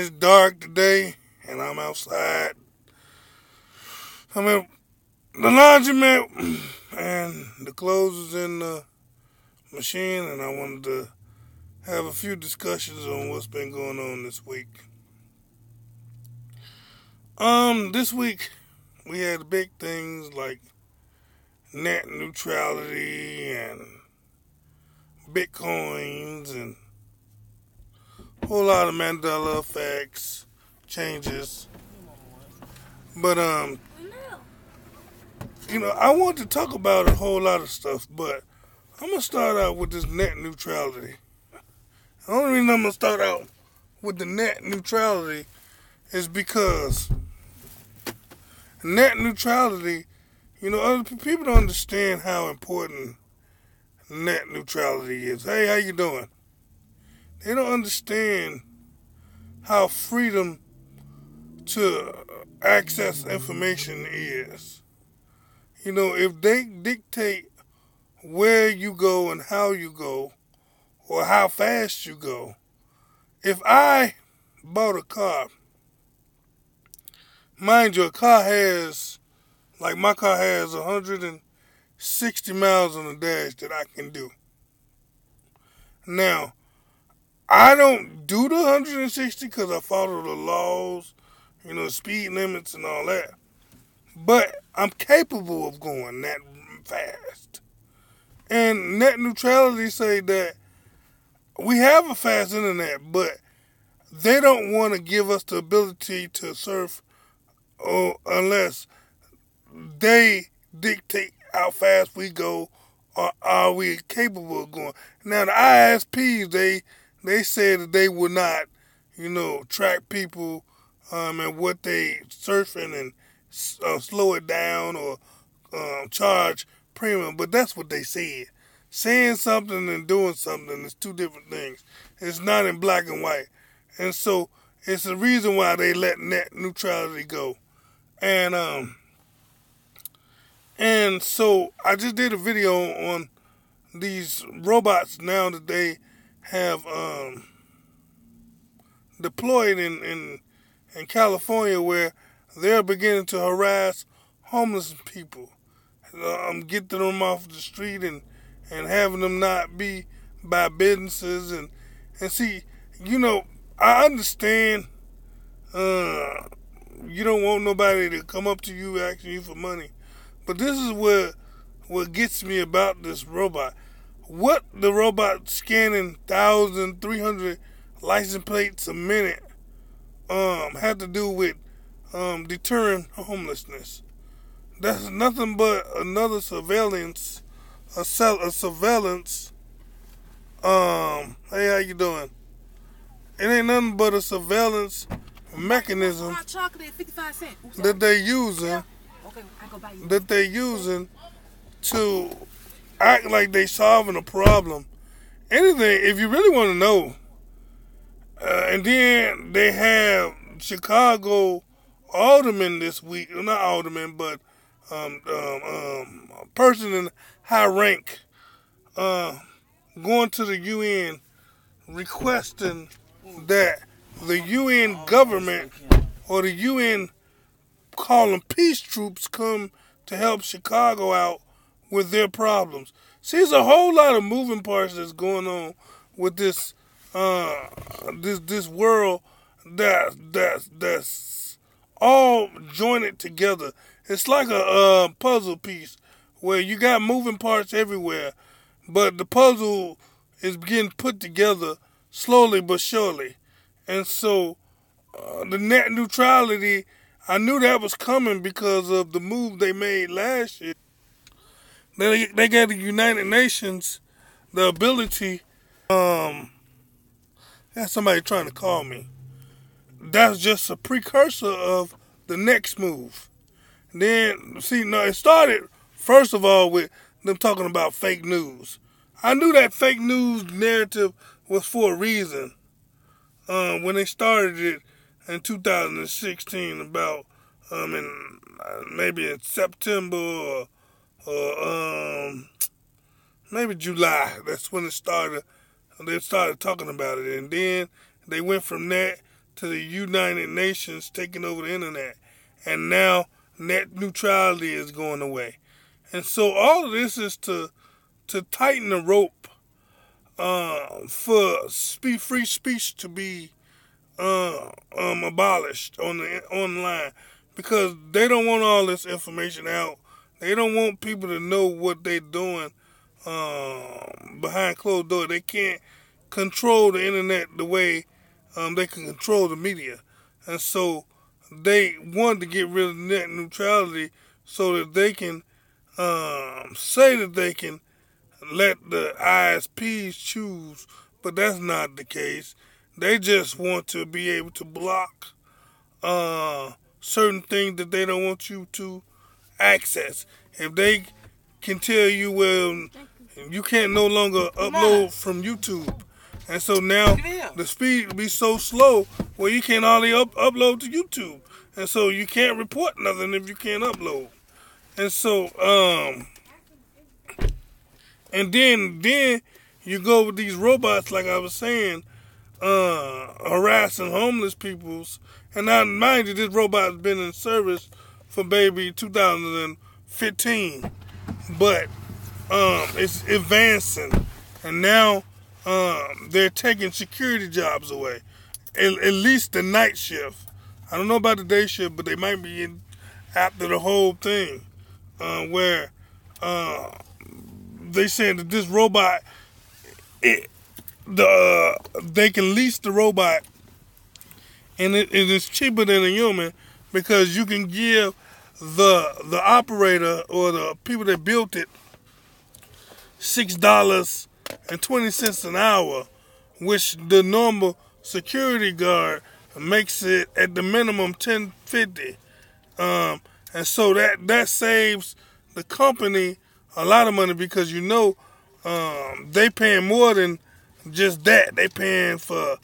It's dark today, and I'm outside. I'm at the laundromat, and the clothes is in the machine, and I wanted to have a few discussions on what's been going on this week. This week we had big things like net neutrality and bitcoins and a whole lot of Mandela effects, changes. But I want to talk about a whole lot of stuff, but I'm gonna start out with this net neutrality. The only reason I'm gonna start out with the net neutrality is because net neutrality, other people don't understand how important net neutrality is. Hey, how you doing? They don't understand how freedom to access information is. If they dictate where you go and how you go, or how fast you go, if I bought a car, mind you, my car has 160 miles on the dash that I can do. Now, I don't do the 160 because I follow the laws, speed limits and all that. But I'm capable of going that fast. And net neutrality say that we have a fast internet, but they don't want to give us the ability to surf unless they dictate how fast we go or are we capable of going. Now the ISPs, they said that they would not, track people and what they surfing and slow it down or charge premium, but that's what they said. Saying something and doing something is two different things. It's not in black and white. And so it's the reason why they let net neutrality go. And so I just did a video on these robots now that they have deployed in California, where they're beginning to harass homeless people. Getting them off the street and having them not be by businesses. And see, I understand you don't want nobody to come up to you asking you for money. But this is what gets me about this robot. What the robot scanning 1,300 license plates a minute had to do with deterring homelessness. That's nothing but another surveillance, a surveillance. Hey, how you doing? It ain't nothing but a surveillance mechanism that they're using to act like they solving a problem. Anything, if you really want to know. And then they have Chicago alderman this week, not alderman, but a person in high rank going to the UN requesting that the UN government or the UN calling peace troops come to help Chicago out with their problems. See, there's a whole lot of moving parts that's going on with this this world that's all jointed together. It's like a puzzle piece where you got moving parts everywhere, but the puzzle is getting put together slowly but surely. And so the net neutrality, I knew that was coming because of the move they made last year. They got the United Nations the ability. That's somebody trying to call me. That's just a precursor of the next move. Then, see, now it started, first of all, with them talking about fake news. I knew that fake news narrative was for a reason. When they started it in 2016, about maybe in September or maybe July. That's when it started. They started talking about it, and then they went from that to the United Nations taking over the internet, and now net neutrality is going away. And so all of this is to tighten the rope for free speech to be abolished on the online, because they don't want all this information out. They don't want people to know what they're doing behind closed doors. They can't control the internet the way they can control the media. And so they wanted to get rid of net neutrality so that they can say that they can let the ISPs choose, but that's not the case. They just want to be able to block certain things that they don't want you to access. If they can tell you, well, you can't no longer upload from YouTube, and so now the speed will be so slow where you can't hardly upload to YouTube, and so you can't report nothing if you can't upload. And so and then you go with these robots, like I was saying, harassing homeless peoples. And now, mind you, this robot's been in service for maybe 2015, but it's advancing, and now they're taking security jobs away, at least the night shift. I don't know about the day shift, but they might be in after the whole thing, where they saying that this robot, they can lease the robot, and it is cheaper than a human, because you can give the operator or the people that built it $6.20 an hour, which the normal security guard makes it at the minimum $10.50, and so that saves the company a lot of money, because they paying more than just that. They paying for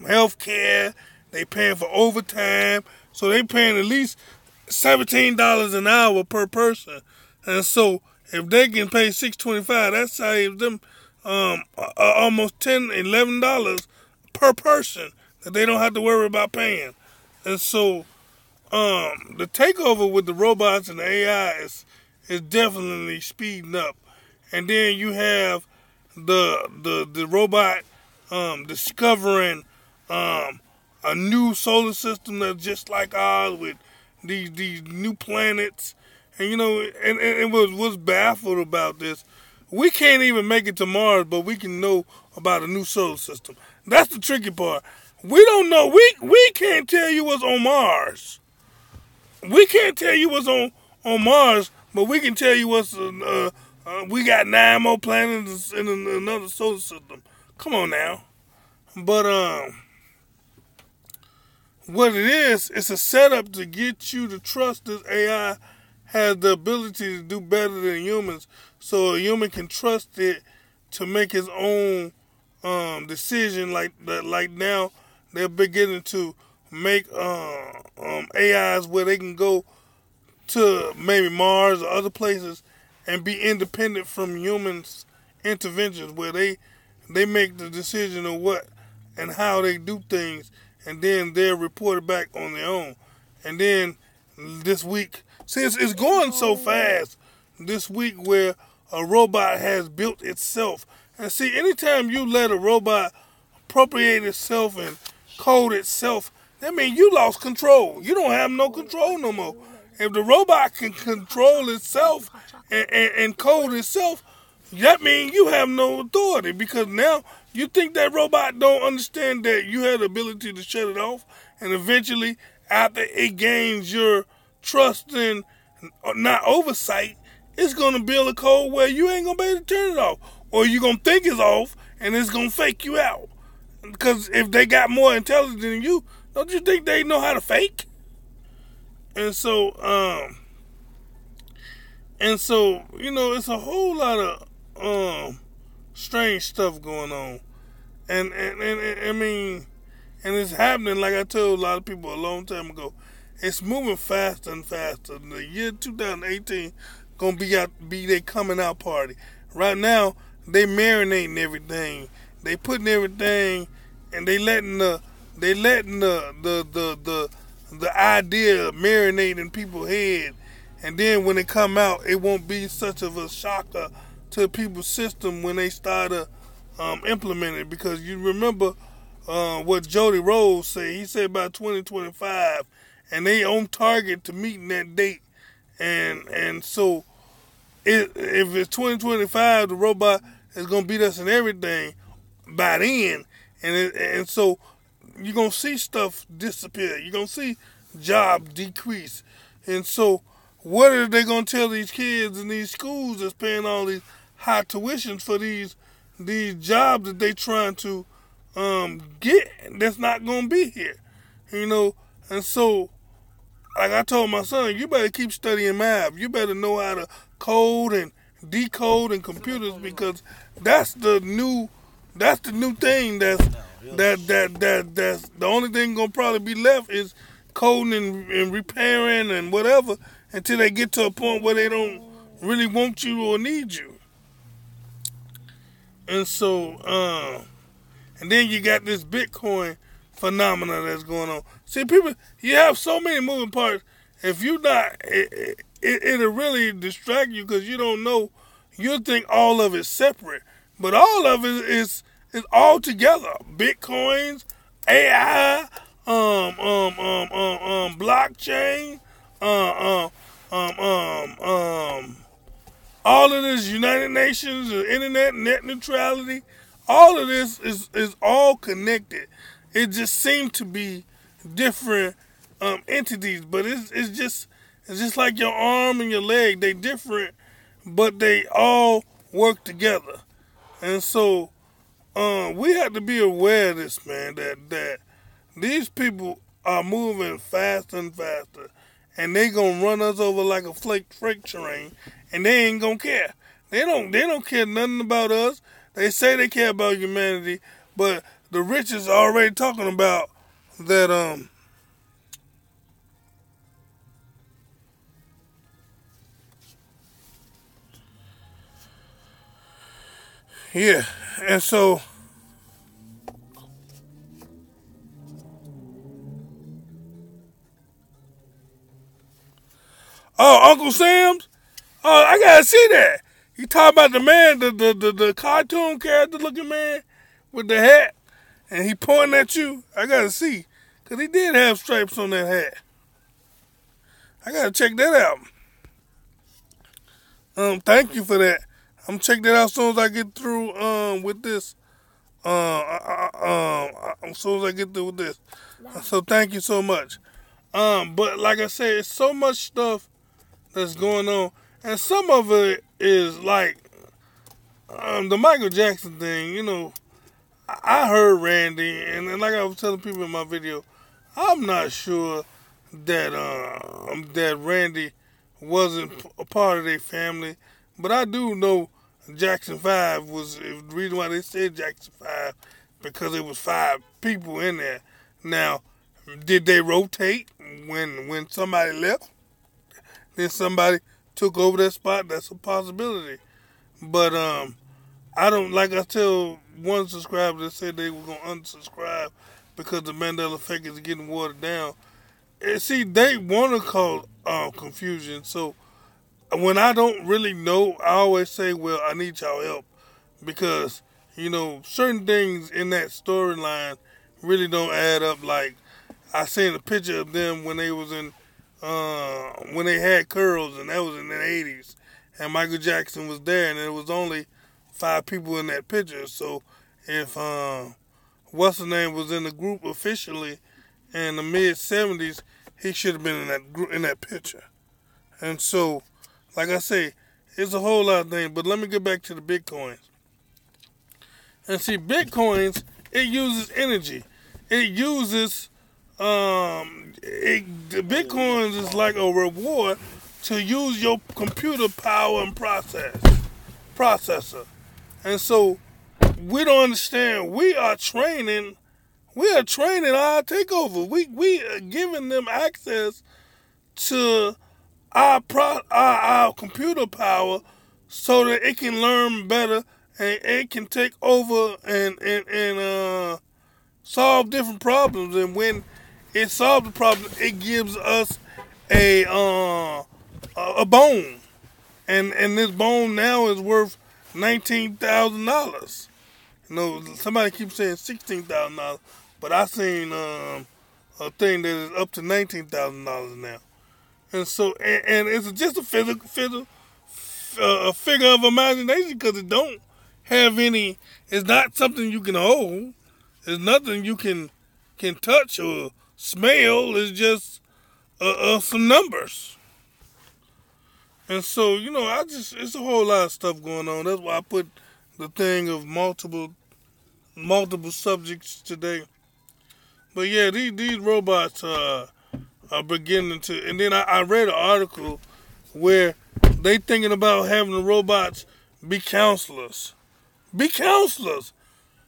health care, they paying for overtime, so they paying at least $17 an hour per person. And so if they can pay $6.25, that saves them almost $11 per person that they don't have to worry about paying. And so the takeover with the robots and the AI is definitely speeding up. And then you have the robot discovering a new solar system that's just like ours, with these new planets. And and what's baffled about this, we can't even make it to Mars, but we can know about a new solar system. That's the tricky part. We don't know. We can't tell you what's on Mars. We can't tell you what's on Mars, but we can tell you what's we got 9 more planets in another solar system. Come on now. But what it is, it's a setup to get you to trust this AI has the ability to do better than humans, so a human can trust it to make his own decision. Like now, they're beginning to make AIs where they can go to maybe Mars or other places and be independent from humans' interventions, where they make the decision of what and how they do things, and then they're reported back on their own. And then this week, since it's going so fast, this week where a robot has built itself. And see, anytime you let a robot appropriate itself and code itself, that means you lost control. You don't have no control no more. If the robot can control itself and code itself, that means you have no authority, because now you think that robot don't understand that you have the ability to shut it off, and eventually, after it gains your trust and not oversight, it's going to build a code where you ain't going to be able to turn it off, or you're going to think it's off and it's going to fake you out. Because if they got more intelligent than you, don't you think they know how to fake? And so it's a whole lot of strange stuff going on, and I mean, and it's happening, like I told a lot of people a long time ago. It's moving faster and faster. The year 2018 gonna be their coming out party. Right now, they marinating everything. They putting everything, and they letting the they letting the idea marinate in people's head, and then when it come out, it won't be such of a shocker to people's system when they start to implement it. Because you remember what Jody Rose said. He said about 2025, and they on target to meeting that date. And so if it's 2025, the robot is gonna beat us in everything by then, and so you're gonna see stuff disappear. You're gonna see jobs decrease, and so what are they gonna tell these kids in these schools that's paying all these high tuitions for these jobs that they trying to get that's not gonna be here, you know? And so, like I told my son, you better keep studying math. You better know how to code and decode in computers, because that's the new thing. That's the only thing gonna probably be left is coding and repairing and whatever, until they get to a point where they don't really want you or need you. And so, and then you got this Bitcoin phenomena that's going on. See, people, you have so many moving parts. If you not, it'll really distract you, because you don't know. You'll think all of it's separate, but all of it is all together. Bitcoins, AI, blockchain, all of this, United Nations, the internet, net neutrality. All of this is all connected. It just seems to be different entities, but it's just like your arm and your leg. They different, but they all work together. And so we have to be aware of this, man. That these people are moving faster and faster, and they gonna run us over like a freight train, and they ain't gonna care. They don't care nothing about us. They say they care about humanity, but the rich is already talking about that. Yeah, and so Uncle Sam's. Oh, I gotta see that. You talking about the man, the cartoon character looking man with the hat, and he pointing at you? I gotta see, cause he did have stripes on that hat. I gotta check that out. Thank you for that. I'm gonna check that out as soon as I get through with this. As soon as I get through with this. So thank you so much. But like I said, it's so much stuff that's going on, and some of it is like the Michael Jackson thing. You know, I heard Randy, and like I was telling people in my video, I'm not sure that Randy wasn't a part of their family, but I do know Jackson 5 was the reason why they said Jackson 5, because it was 5 people in there. Now, did they rotate when somebody left? Then somebody took over that spot? That's a possibility. But I don't, like I tell one subscriber that said they were going to unsubscribe because the Mandela effect is getting watered down. And see, they want to cause confusion. So when I don't really know, I always say, well, I need y'all help. Because, you know, certain things in that storyline really don't add up. Like, I seen a picture of them when they was in, when they had curls, and that was in the 80s. And Michael Jackson was there, and there was only 5 people in that picture. So if, what's his name was in the group officially in the mid-70s, he should have been in that picture. And so, like I say, it's a whole lot of things. But let me get back to the Bitcoins. And see, Bitcoins, it uses energy. It uses, the Bitcoins is like a reward to use your computer power and processor. And so, we don't understand. We are training our takeover. We are giving them access to our computer power so that it can learn better and it can take over and solve different problems, and when it solves the problem, it gives us a bone, and this bone now is worth $19,000. You know, somebody keeps saying $16,000, but I seen a thing that is up to $19,000 now, and so and it's just a figure of imagination because it don't have any. It's not something you can hold. It's nothing you can touch or smell. It's just some numbers. And so, you know, it's a whole lot of stuff going on. That's why I put the thing of multiple subjects today. But yeah, these robots are beginning to. And then I read an article where they thinking about having the robots be counselors. Be counselors.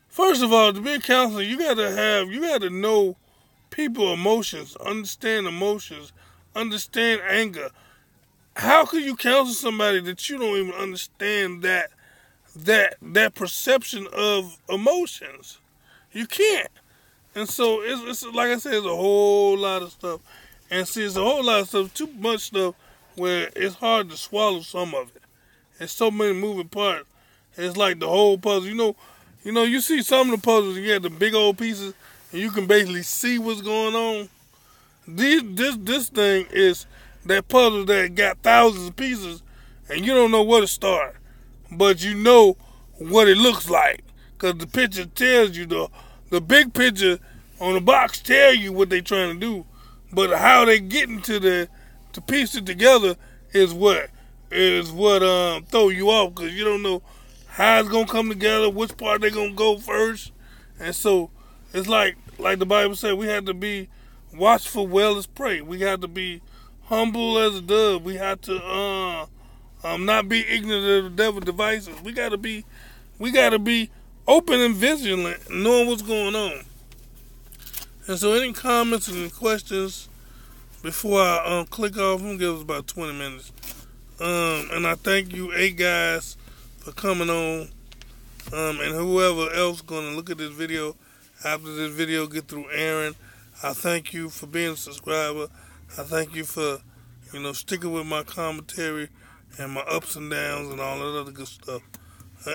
First of all, to be a counselor, you gotta know people emotions, understand anger. How could you counsel somebody that you don't even understand that perception of emotions? You can't. And so it's like I said, it's a whole lot of stuff. And see, it's a whole lot of stuff, too much stuff where it's hard to swallow some of it. There's so many moving parts. It's like the whole puzzle. You know, you see some of the puzzles, you have the big old pieces, and you can basically see what's going on. This thing is that puzzle that got thousands of pieces, and you don't know where to start, but you know what it looks like, because the picture tells you the big picture on the box tell you what they're trying to do, but how they getting to piece it together is what throw you off, because you don't know how it's gonna come together, which part they're gonna go first, and so it's like the Bible said, we have to be watchful well as pray. We have to be humble as a dove. We have to not be ignorant of the devil's devices. We gotta be open and vigilant, knowing what's going on. And so, any comments and questions before I click off? I'm gonna give us about 20 minutes. And I thank you, 8 guys, for coming on. And whoever else gonna look at this video after this video get through Aaron, I thank you for being a subscriber. I thank you for, sticking with my commentary and my ups and downs and all that other good stuff.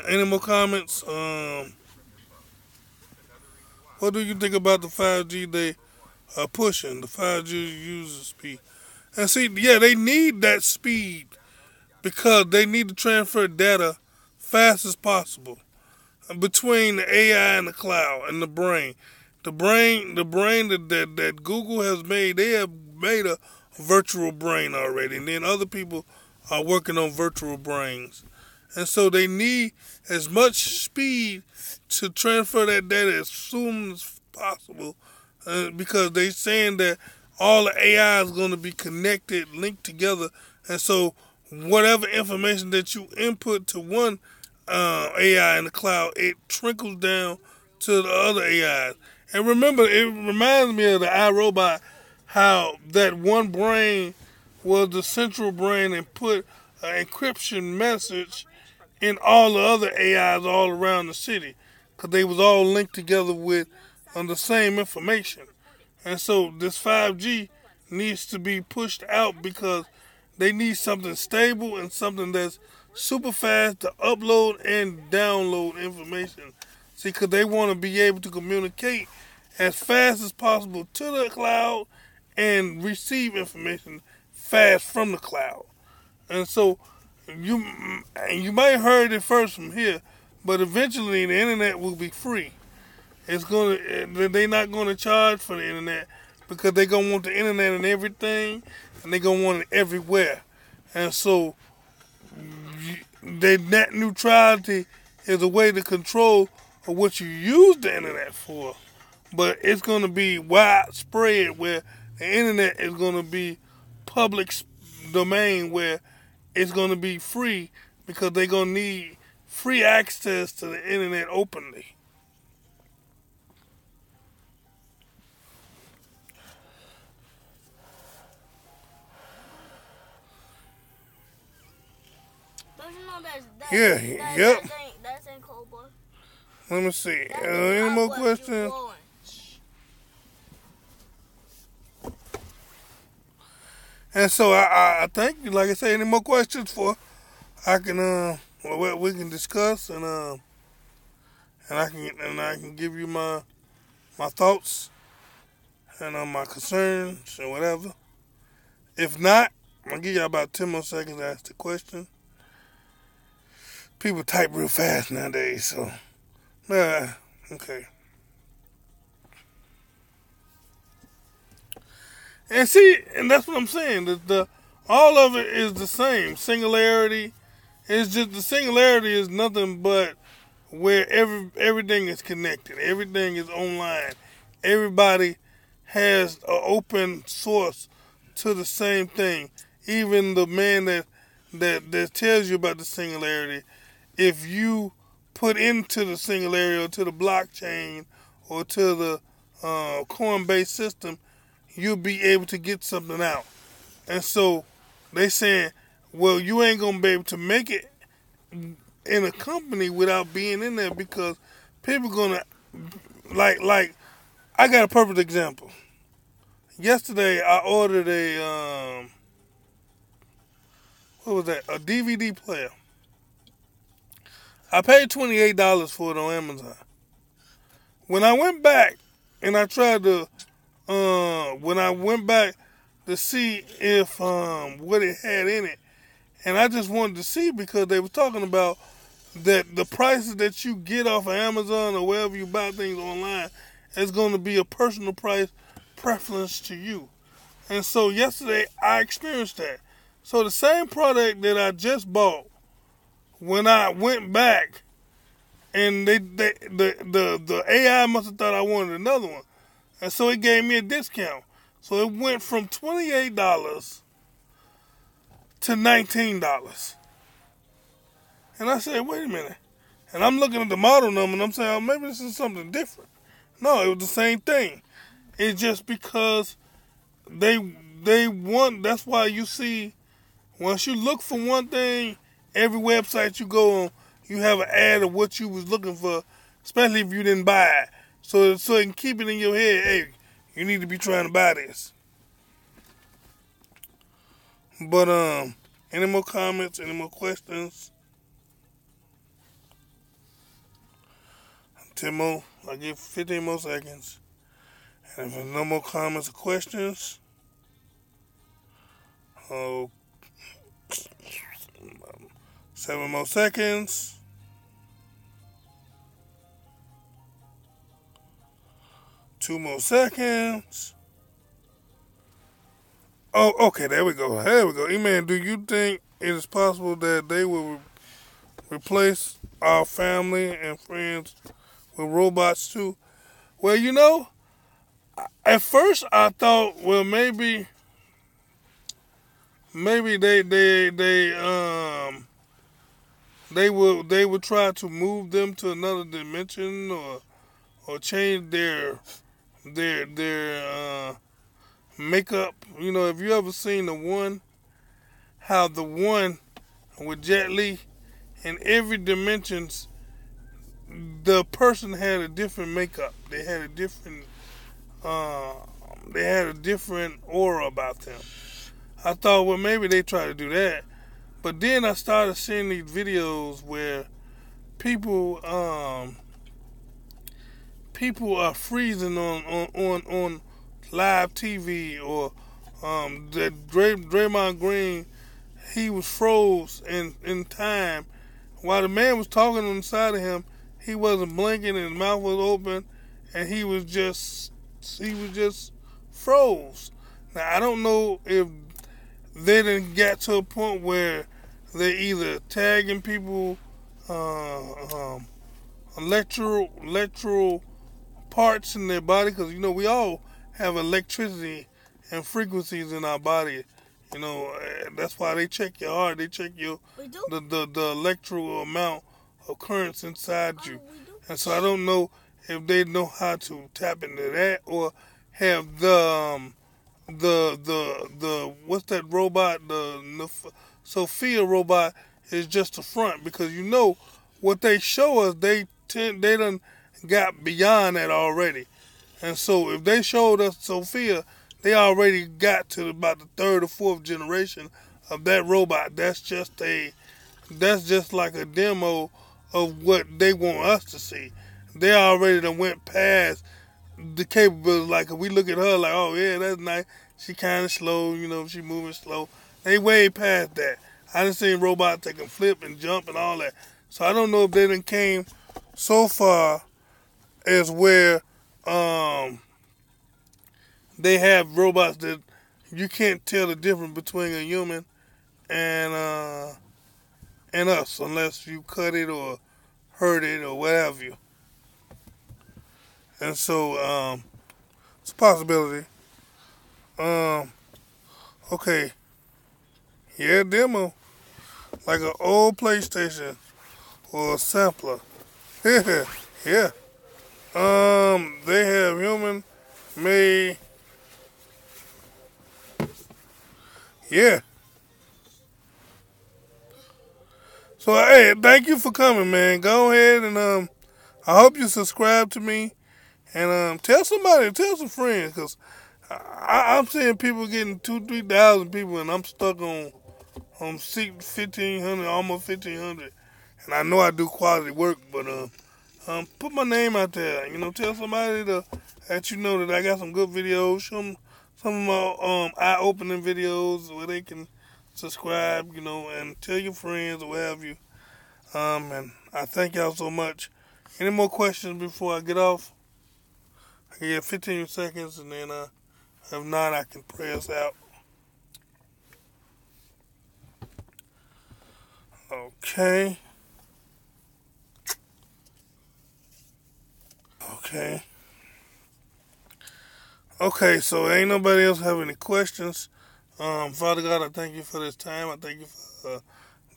Any more comments? What do you think about the 5G they are pushing, the 5G user speed? And see, yeah, they need that speed because they need to transfer data fast as possible between the AI and the cloud and the brain. The brain that Google has made, they have made a virtual brain already, and then other people are working on virtual brains. And so they need as much speed to transfer that data as soon as possible, because they're saying that all the AI is going to be connected, linked together, and so whatever information that you input to one AI in the cloud, it trickles down to the other AIs. And remember, it reminds me of the iRobot, how that one brain was the central brain and put an encryption message in all the other AIs all around the city, because they was all linked together with the same information. And so this 5G needs to be pushed out because they need something stable and something that's super fast to upload and download information. See, because they want to be able to communicate as fast as possible to the cloud and receive information fast from the cloud. And so you might have heard it first from here, but eventually the internet will be free. They're not going to charge for the internet because they're going to want the internet in everything, and they're going to want it everywhere. And so net neutrality is a way to control what you use the internet for, but it's going to be widespread where the internet is going to be public domain, where it's going to be free because they're going to need free access to the internet openly. Yep. That's ain't cold, boy. Let me see. Any more questions? And so I thank you. Like I say, any more questions for I can well, we can discuss and I can give you my thoughts and my concerns and whatever. If not, I'm gonna give you about 10 more seconds to ask the question. People type real fast nowadays, so okay. And see, and that's what I'm saying. The all of it is the same. Singularity. It's just the singularity is nothing but where everything is connected. Everything is online. Everybody has an open source to the same thing. Even the man that tells you about the singularity, if you put into the singularity or to the blockchain or to the coin-based system, you'll be able to get something out. And so they saying, well, you ain't gonna be able to make it in a company without being in there because people gonna like. I got a perfect example. Yesterday I ordered a what was that? A DVD player. I paid $28 for it on Amazon. When I went back and I tried to when I went back to see if what it had in it, and I just wanted to see because they were talking about that the prices that you get off of Amazon or wherever you buy things online is going to be a personal price preference to you. And so yesterday I experienced that. So the same product that I just bought, when I went back, and the AI must have thought I wanted another one, and so it gave me a discount. So it went from $28 to $19. And I said, wait a minute. And I'm looking at the model number and I'm saying, oh, maybe this is something different. No, it was the same thing. It's just because they want, that's why you see, once you look for one thing, every website you go on, you have an ad of what you was looking for, especially if you didn't buy it. So you can keep it in your head, hey, you need to be trying to buy this. But any more comments, any more questions? 10 more. I'll give 15 more seconds. And if there's no more comments or questions, 7 more seconds. 2 more seconds. Oh, okay, there we go. There we go. E-Man, do you think it is possible that they will replace our family and friends with robots too? Well, you know, at first I thought, well, maybe they would try to move them to another dimension or change their makeup. You know, have you ever seen how the one with Jet Li, in every dimensions, the person had a different makeup. They had a different aura about them. I thought, well, maybe they try to do that. But then I started seeing these videos where people are freezing on live TV, or that Draymond Green, he was froze in time while the man was talking on the side of him. He wasn't blinking and his mouth was open, and he was just froze. Now I don't know if they didn't get to a point where they're either tagging people electoral parts in their body, because you know we all have electricity and frequencies in our body. You know, that's why they check your heart. They check the electrical amount of currents inside you. And so I don't know if they know how to tap into that, or have the what's that robot, the Sophia robot is just the front, because you know what they show us, they done got beyond that already. And so if they showed us Sophia, they already got to about the third or fourth generation of that robot. That's just like a demo of what they want us to see. They already done went past the capability. Like if we look at her, like, oh yeah, that's nice. She kind of slow, she moving slow. They way past that. I done seen robots that can flip and jump and all that. So I don't know if they done came so far as where they have robots that you can't tell the difference between a human and us unless you cut it or hurt it or whatever you. And so it's a possibility. Um, okay, yeah, demo like an old PlayStation or a sampler. Yeah, yeah. They have human made. Yeah. So hey, thank you for coming, man. Go ahead and I hope you subscribe to me and tell somebody, tell some friends, cause I'm seeing people getting 2,000-3,000 people, and I'm stuck on 1,500, almost 1,500, and I know I do quality work, but put my name out there. Tell somebody that that I got some good videos. Show them some of my eye-opening videos where they can subscribe. And tell your friends or whatever you. And I thank y'all so much. Any more questions before I get off? I get 15 seconds, and then if not, I can pray us out. Okay. Okay. Okay, so ain't nobody else have any questions. Father God, I thank you for this time. I thank you for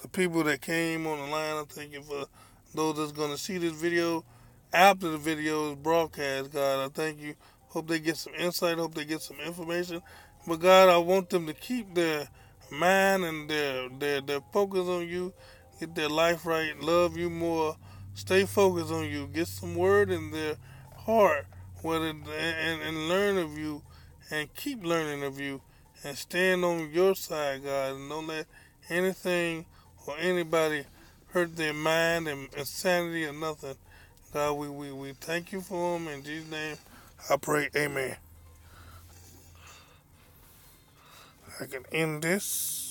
the people that came on the line. I thank you for those that's going to see this video after the video is broadcast, God. I thank you. Hope they get some insight. Hope they get some information. But God, I want them to keep their mind and their focus on you. Get their life right. Love you more. Stay focused on you. Get some word in their heart, and learn of you, and keep learning of you, and stand on your side, God. And don't let anything or anybody hurt their mind and sanity or nothing. God, we thank you for them. In Jesus' name, I pray. Amen. I can end this.